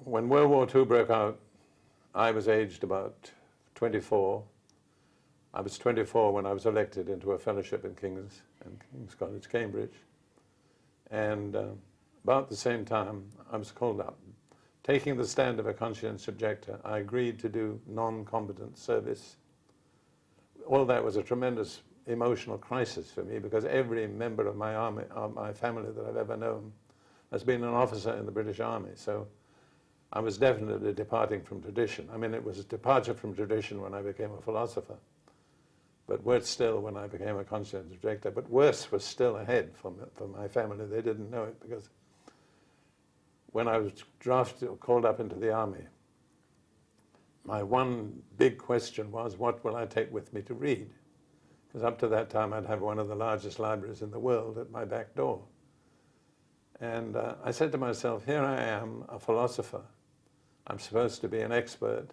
when World War II broke out, I was aged about 24. I was 24 when I was elected into a fellowship in King's College, Cambridge. And about the same time, I was called up. Taking the stand of a conscientious objector, I agreed to do non-combatant service. All that was a tremendous emotional crisis for me, because every member of my army, of my family that I've ever known, has been an officer in the British Army. So I was definitely departing from tradition. I mean, it was a departure from tradition when I became a philosopher, but worse still when I became a conscientious objector. But worse was still ahead for my family. They didn't know it, because when I was drafted or called up into the army, my one big question was, what will I take with me to read? Because up to that time, I'd have one of the largest libraries in the world at my back door. And I said to myself, here I am, a philosopher. I'm supposed to be an expert.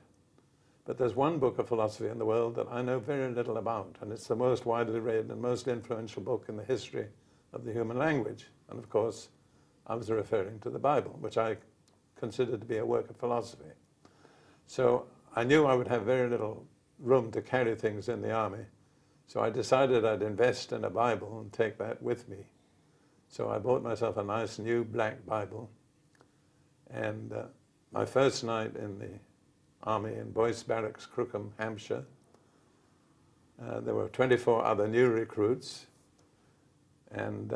But there's one book of philosophy in the world that I know very little about, and it's the most widely read and most influential book in the history of the human language. And of course, I was referring to the Bible, which I considered to be a work of philosophy. So I knew I would have very little room to carry things in the army. So I decided I'd invest in a Bible and take that with me. So I bought myself a nice new black Bible. And my first night in the army in Boyce Barracks, Crookham, Hampshire, there were 24 other new recruits. And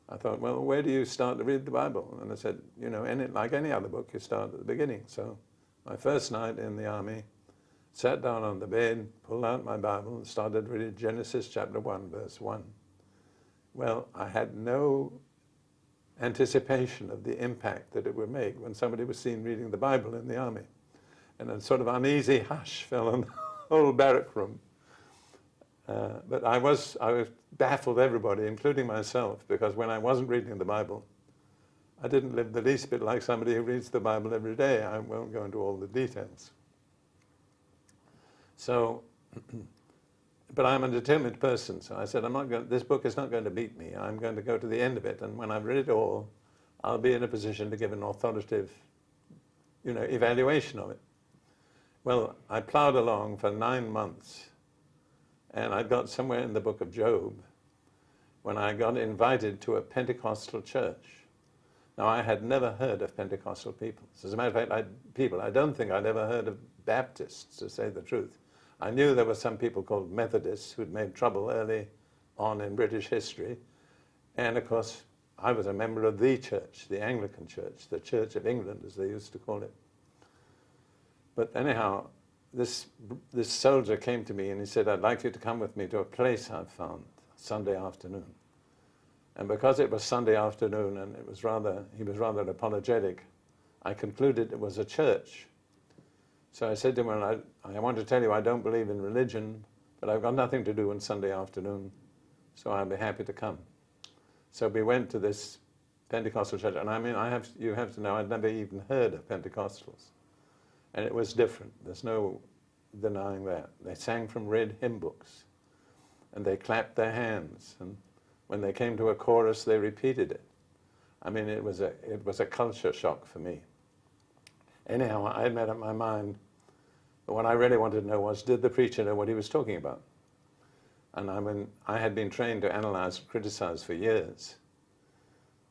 I thought, well, where do you start to read the Bible? And I said, you know, like any other book, you start at the beginning. So my first night in the army, sat down on the bed, pulled out my Bible, and started reading Genesis chapter 1, verse 1. Well, I had no anticipation of the impact that it would make when somebody was seen reading the Bible in the army. And a sort of uneasy hush fell on the whole barrack room. But I baffled everybody, including myself, because when I wasn't reading the Bible, I didn't live the least bit like somebody who reads the Bible every day. I won't go into all the details. So, but I'm a determined person, so I said, this book is not going to beat me. I'm going to go to the end of it, and when I've read it all, I'll be in a position to give an authoritative, evaluation of it. Well, I plowed along for 9 months, and I got somewhere in the book of Job when I got invited to a Pentecostal church. Now, I had never heard of Pentecostal people. As a matter of fact, I don't think I'd ever heard of Baptists, to say the truth. I knew there were some people called Methodists who'd made trouble early on in British history. And of course, I was a member of the church, the Anglican Church, the Church of England, as they used to call it. But anyhow, this soldier came to me and he said, I'd like you to come with me to a place I've found Sunday afternoon. And because it was Sunday afternoon and he was rather apologetic, I concluded it was a church. So I said to him, well, I want to tell you I don't believe in religion, but I've got nothing to do on Sunday afternoon, so I'll be happy to come. So we went to this Pentecostal church, and I mean, you have to know, I'd never even heard of Pentecostals. And it was different. There's no denying that. They sang from red hymn books, and they clapped their hands, and when they came to a chorus, they repeated it. I mean, it was a culture shock for me. Anyhow, I had made up my mind. But what I really wanted to know was, did the preacher know what he was talking about? And I had been trained to analyze and criticize for years.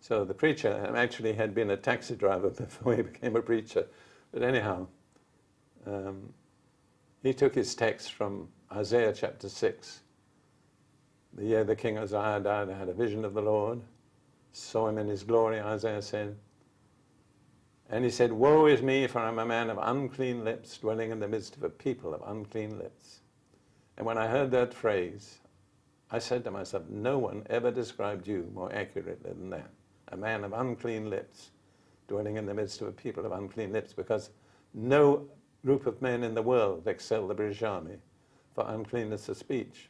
So the preacher actually had been a taxi driver before he became a preacher. But anyhow, he took his text from Isaiah chapter 6. The year the king Uzziah died, I had a vision of the Lord, saw him in his glory, Isaiah said. And he said, woe is me, for I'm a man of unclean lips, dwelling in the midst of a people of unclean lips. And when I heard that phrase, I said to myself, no one ever described you more accurately than that. A man of unclean lips, dwelling in the midst of a people of unclean lips, because no group of men in the world excel the British Army for uncleanness of speech.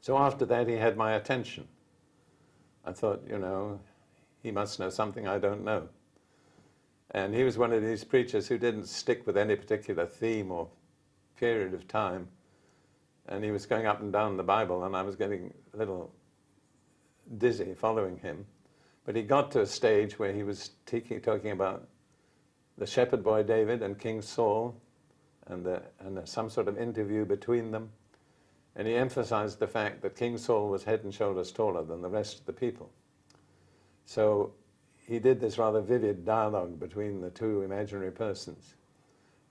So after that, he had my attention. I thought, he must know something I don't know. And he was one of these preachers who didn't stick with any particular theme or period of time. And he was going up and down the Bible, and I was getting a little dizzy following him. But he got to a stage where he was talking about the shepherd boy David and King Saul, and some sort of interview between them. And he emphasized the fact that King Saul was head and shoulders taller than the rest of the people. So he did this rather vivid dialogue between the two imaginary persons.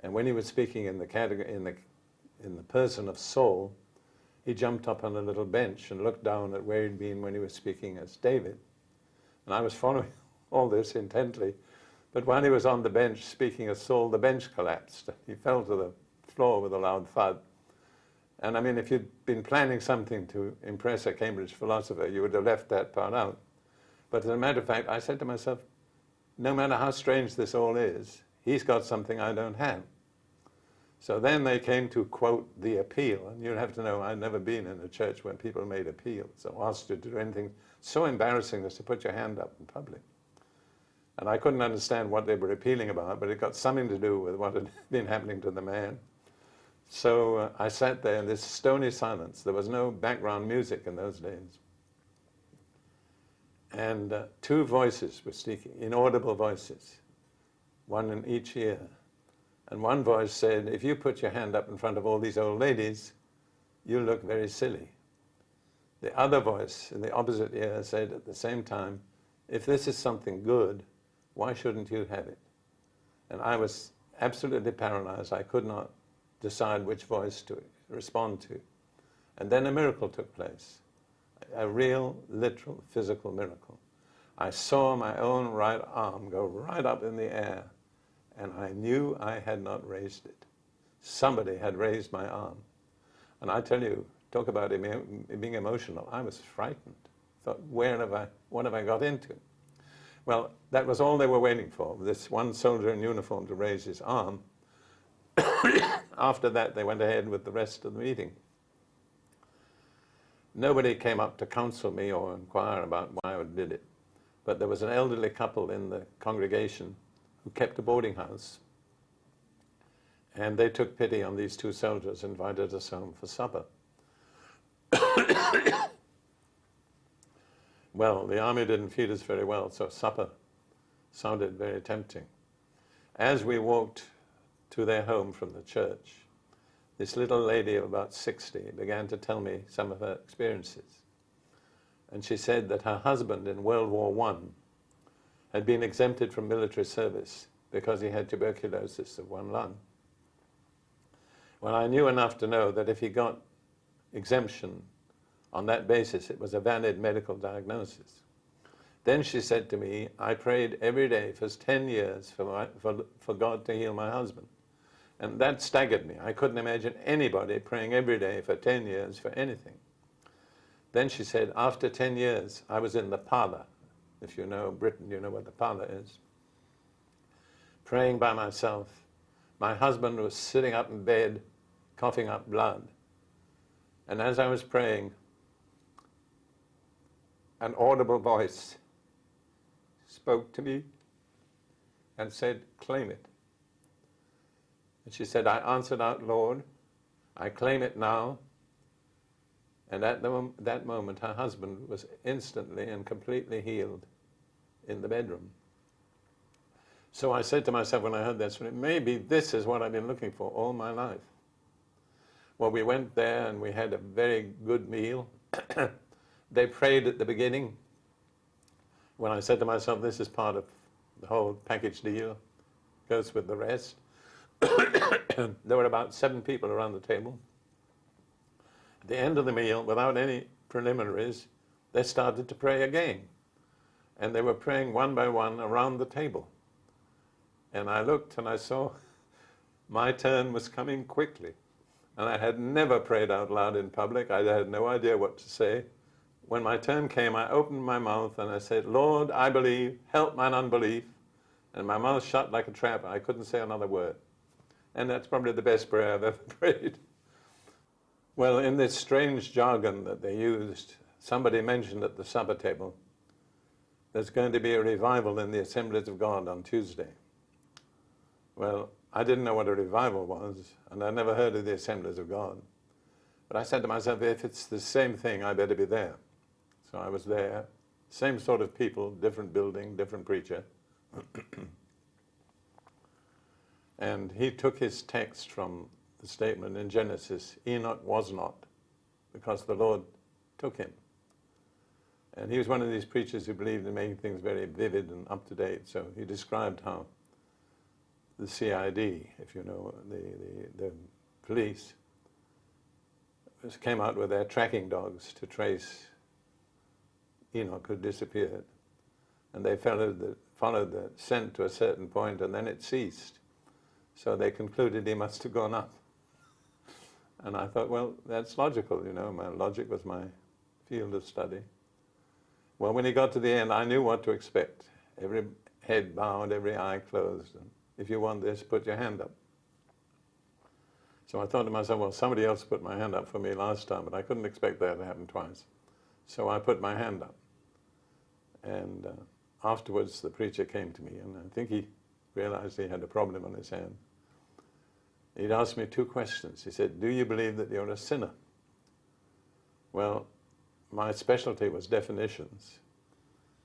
And when he was speaking in the category, in the person of Saul, he jumped up on a little bench and looked down at where he'd been when he was speaking as David. And I was following all this intently. But while he was on the bench speaking as Saul, the bench collapsed. He fell to the floor with a loud thud. And I mean, if you'd been planning something to impress a Cambridge philosopher, you would have left that part out. But as a matter of fact, I said to myself, no matter how strange this all is, he's got something I don't have. So then they came to quote the appeal. And you'd have to know, I'd never been in a church where people made appeals or asked you to do anything so embarrassing as to put your hand up in public. And I couldn't understand what they were appealing about, but it got something to do with what had been happening to the man. So I sat there in this stony silence. There was no background music in those days. And two voices were speaking, inaudible voices, one in each ear. And one voice said, if you put your hand up in front of all these old ladies, you look very silly. The other voice in the opposite ear said at the same time, if this is something good, why shouldn't you have it? And I was absolutely paralyzed. I could not decide which voice to respond to. And then a miracle took place, a real, literal, physical miracle. I saw my own right arm go right up in the air, and I knew I had not raised it. Somebody had raised my arm. And I tell you, talk about being emotional, I was frightened. Thought, what have I got into? Well, that was all they were waiting for, this one soldier in uniform to raise his arm. After that, they went ahead with the rest of the meeting. Nobody came up to counsel me or inquire about why I did it. But there was an elderly couple in the congregation who kept a boarding house. And they took pity on these two soldiers and invited us home for supper. Well, the army didn't feed us very well, so supper sounded very tempting. As we walked to their home from the church, this little lady of about 60 began to tell me some of her experiences. And she said that her husband in World War I had been exempted from military service because he had tuberculosis of one lung. Well, I knew enough to know that if he got exemption on that basis, it was a valid medical diagnosis. Then she said to me, I prayed every day for 10 years for God to heal my husband. And that staggered me. I couldn't imagine anybody praying every day for 10 years for anything. Then she said, after 10 years, I was in the parlor. If you know Britain, you know what the parlor is. Praying by myself. My husband was sitting up in bed, coughing up blood. And as I was praying, an audible voice spoke to me and said, claim it. And she said, I answered out, Lord, I claim it now. And at that moment, her husband was instantly and completely healed in the bedroom. So I said to myself when I heard this, maybe this is what I've been looking for all my life. Well, we went there and we had a very good meal. They prayed at the beginning. When I said to myself, this is part of the whole package deal, goes with the rest. There were about 7 people around the table. At the end of the meal, without any preliminaries, they started to pray again. And they were praying one by one around the table. And I looked and I saw my turn was coming quickly. And I had never prayed out loud in public. I had no idea what to say. When my turn came, I opened my mouth and I said, Lord, I believe, help mine unbelief. And my mouth shut like a trap. I couldn't say another word. And that's probably the best prayer I've ever prayed. Well, in this strange jargon that they used, somebody mentioned at the supper table, there's going to be a revival in the Assemblies of God on Tuesday. Well, I didn't know what a revival was, and I never heard of the Assemblies of God. But I said to myself, if it's the same thing, I better be there. So I was there, same sort of people, different building, different preacher. And he took his text from the statement in Genesis, Enoch was not, because the Lord took him. And he was one of these preachers who believed in making things very vivid and up-to-date. So he described how the CID, if you know, the police, came out with their tracking dogs to trace Enoch, who disappeared. And they followed the scent to a certain point, and then it ceased. So they concluded he must have gone up. And I thought, well, that's logical, you know. My logic was my field of study. Well, when he got to the end, I knew what to expect. Every head bowed, every eye closed. And if you want this, put your hand up. So I thought to myself, well, somebody else put my hand up for me last time, but I couldn't expect that to happen twice. So I put my hand up. And afterwards, the preacher came to me, and I think he realized he had a problem on his hand. He'd asked me 2 questions. He said, do you believe that you're a sinner? Well, my specialty was definitions.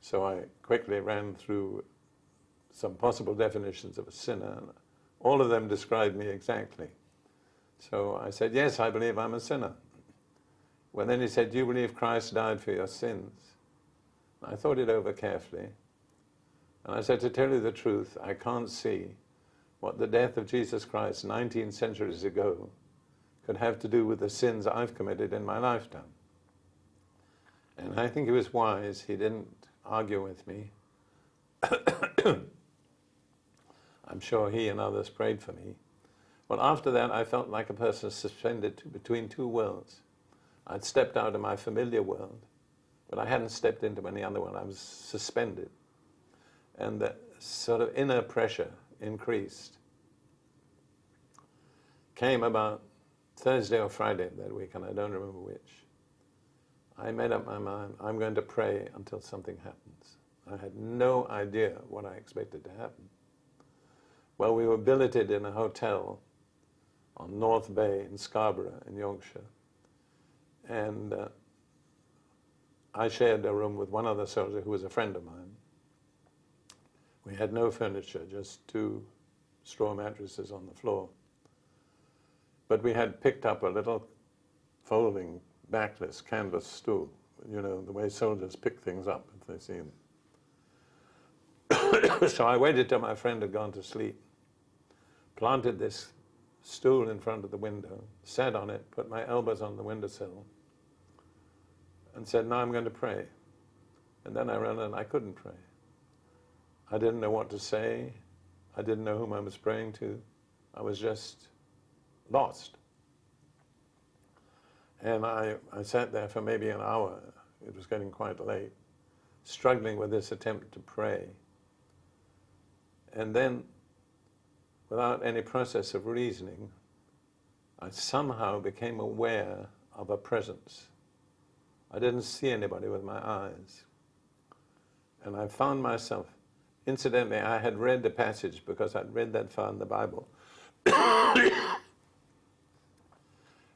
So I quickly ran through some possible definitions of a sinner, and all of them described me exactly. So I said, yes, I believe I'm a sinner. Well, then he said, do you believe Christ died for your sins? I thought it over carefully. And I said, to tell you the truth, I can't see what the death of Jesus Christ 19 centuries ago could have to do with the sins I've committed in my lifetime. And I think he was wise. He didn't argue with me. I'm sure he and others prayed for me. Well, after that, I felt like a person suspended between 2 worlds. I'd stepped out of my familiar world, but I hadn't stepped into any other one. I was suspended. And the sort of inner pressure increased. Came about Thursday or Friday of that week, and I don't remember which. I made up my mind, I'm going to pray until something happens. I had no idea what I expected to happen. Well, we were billeted in a hotel on North Bay in Scarborough in Yorkshire. And I shared a room with one other soldier who was a friend of mine. We had no furniture, just 2 straw mattresses on the floor. But we had picked up a little folding, backless canvas stool, you know, the way soldiers pick things up if they see them. So I waited till my friend had gone to sleep, planted this stool in front of the window, sat on it, put my elbows on the windowsill, and said, now I'm going to pray. And then I realized I couldn't pray. I didn't know what to say. I didn't know whom I was praying to. I was just lost. And I sat there for maybe an hour. It was getting quite late, struggling with this attempt to pray. And then, without any process of reasoning, I somehow became aware of a presence. I didn't see anybody with my eyes. And I found myself, incidentally, I had read the passage because I'd read that far in the Bible,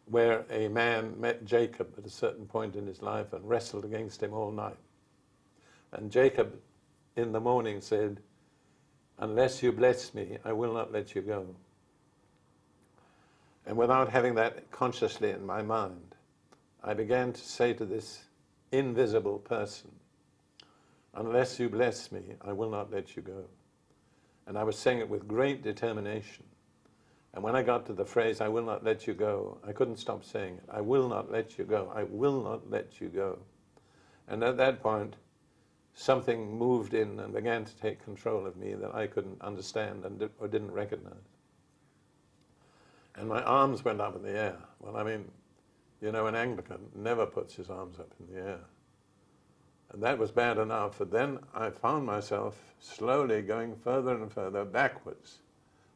where a man met Jacob at a certain point in his life and wrestled against him all night. And Jacob in the morning said, unless you bless me, I will not let you go. And without having that consciously in my mind, I began to say to this invisible person, unless you bless me, I will not let you go. And I was saying it with great determination. And when I got to the phrase, I will not let you go, I couldn't stop saying it. I will not let you go. I will not let you go. And at that point, something moved in and began to take control of me that I couldn't understand or didn't recognize. And my arms went up in the air. Well, I mean, you know, an Anglican never puts his arms up in the air. And that was bad enough, but then I found myself slowly going further and further backwards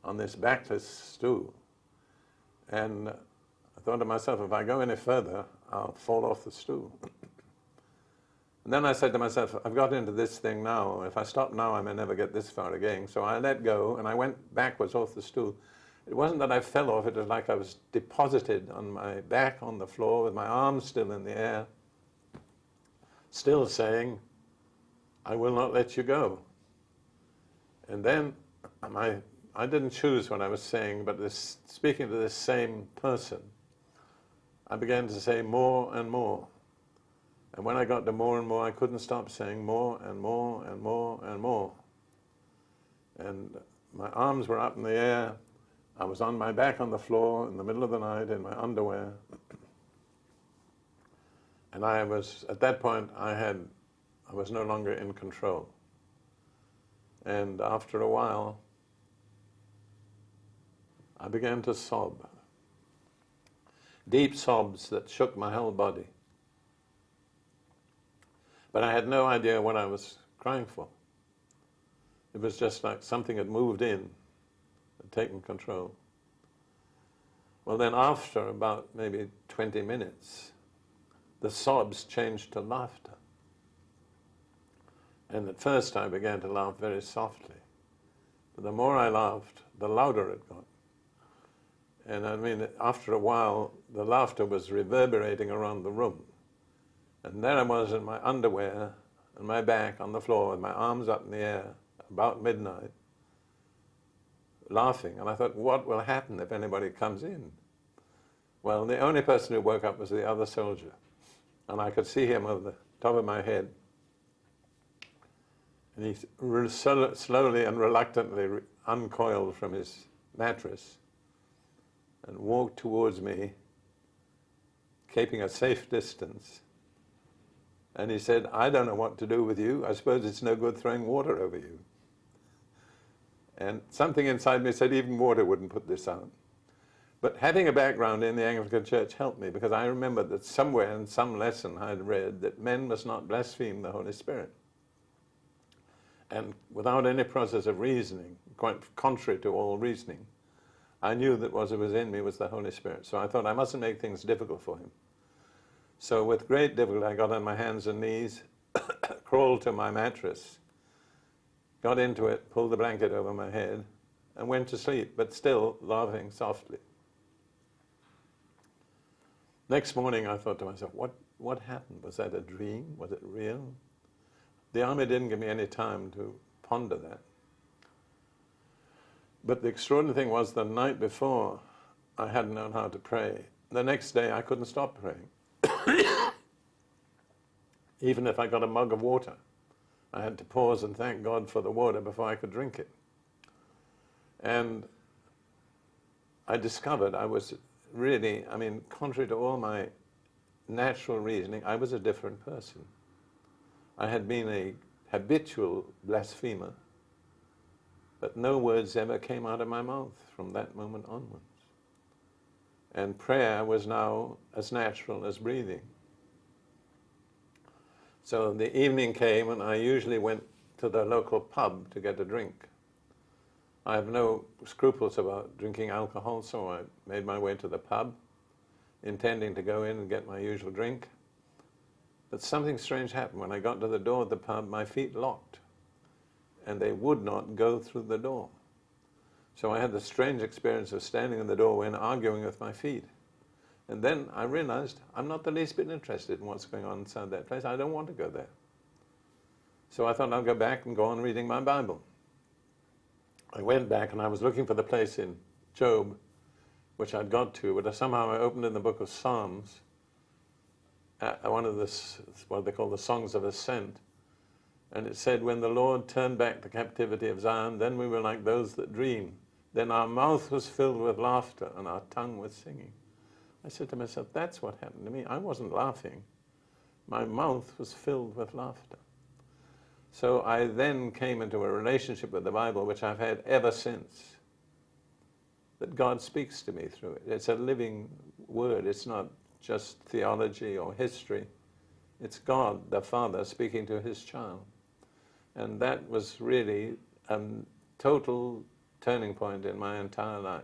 on this backless stool. And I thought to myself, if I go any further, I'll fall off the stool. And then I said to myself, I've got into this thing now. If I stop now, I may never get this far again. So I let go, and I went backwards off the stool. It wasn't that I fell off, it was like I was deposited on my back on the floor with my arms still in the air, still saying, I will not let you go. And then my I didn't choose what I was saying, but speaking to this same person, I began to say more and more. And when I got to more and more, I couldn't stop saying more and more and more and more. And my arms were up in the air. I was on my back on the floor in the middle of the night in my underwear. And I was, at that point, I was no longer in control. And after a while, I began to sob. Deep sobs that shook my whole body. But I had no idea what I was crying for. It was just like something had moved in and taken control. Well, then after about maybe 20 minutes, the sobs changed to laughter. And at first I began to laugh very softly. But the more I laughed, the louder it got. And I mean, after a while, the laughter was reverberating around the room. And there I was in my underwear and my back on the floor with my arms up in the air, about midnight, laughing. And I thought, what will happen if anybody comes in? Well, the only person who woke up was the other soldier. And I could see him over the top of my head. And he slowly and reluctantly uncoiled from his mattress and walked towards me, keeping a safe distance. And he said, I don't know what to do with you. I suppose it's no good throwing water over you. And something inside me said even water wouldn't put this out. But having a background in the Anglican Church helped me, because I remembered that somewhere in some lesson I had read that men must not blaspheme the Holy Spirit. And without any process of reasoning, quite contrary to all reasoning, I knew that what was in me was the Holy Spirit. So I thought I mustn't make things difficult for him. So with great difficulty I got on my hands and knees, crawled to my mattress, got into it, pulled the blanket over my head, and went to sleep, but still laughing softly. Next morning I thought to myself, what happened? Was that a dream? Was it real? The army didn't give me any time to ponder that. But the extraordinary thing was, the night before, I hadn't known how to pray. The next day I couldn't stop praying. Even if I got a mug of water, I had to pause and thank God for the water before I could drink it. And I discovered I was really, I mean, contrary to all my natural reasoning, I was a different person. I had been a habitual blasphemer, but no words ever came out of my mouth from that moment onwards. And prayer was now as natural as breathing. So the evening came and I usually went to the local pub to get a drink. I have no scruples about drinking alcohol, so I made my way to the pub, intending to go in and get my usual drink. But something strange happened. When I got to the door of the pub, my feet locked, and they would not go through the door. So I had the strange experience of standing in the doorway and arguing with my feet. And then I realized I'm not the least bit interested in what's going on inside that place. I don't want to go there. So I thought I'll go back and go on reading my Bible. I went back and I was looking for the place in Job, which I'd got to, but somehow I opened in the book of Psalms, one of this, what they call the Songs of Ascent, and it said, when the Lord turned back the captivity of Zion, then we were like those that dream. Then our mouth was filled with laughter and our tongue with singing. I said to myself, that's what happened to me. I wasn't laughing. My mouth was filled with laughter. So I then came into a relationship with the Bible, which I've had ever since, that God speaks to me through it. It's a living word. It's not just theology or history. It's God, the Father, speaking to his child. And that was really a total turning point in my entire life.